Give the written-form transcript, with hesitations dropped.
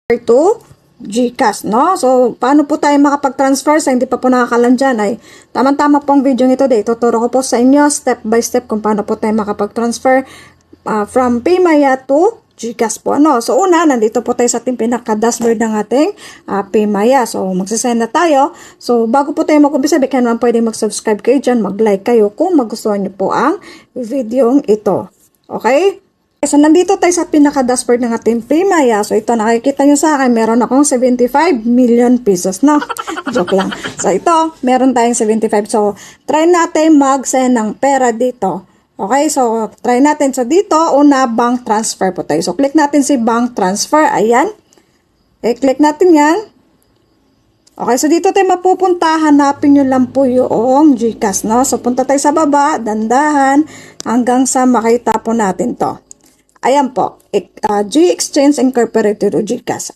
to GCash, no? So, paano po tayo makapag-transfer sa hindi pa po nakakalan dyan ay tama-tama pong video ito dahil tuturo ko po sa inyo step by step kung paano po tayo makapag-transfer from Paymaya to GCash po, ano? So, una, nandito po tayo sa ating pinaka-dashboard ng ating Paymaya. So, magsasend na tayo. So, bago po tayo mag-umpisa, baka naman pwede mag-subscribe kayo dyan, mag-like kayo kung magustuhan nyo po ang video ito. Okay? So, nandito tayo sa pinaka-dashboard ng ating Paymaya. So, ito, nakikita nyo sa akin, meron akong 75 million pesos, no? Joke lang. So, ito, meron tayong 75. So, try natin mag-send ng pera dito. Okay, so, try natin. So, dito, una, bank transfer po tayo. So, click natin si bank transfer. Ayan. Click natin yan. Okay, so dito tayo mapupunta. Hanapin nyo lang po yung GCash, no? So, punta tayo sa baba, dandahan, hanggang sa makita po natin to. Ayan po, G-Exchange Incorporated o GCash.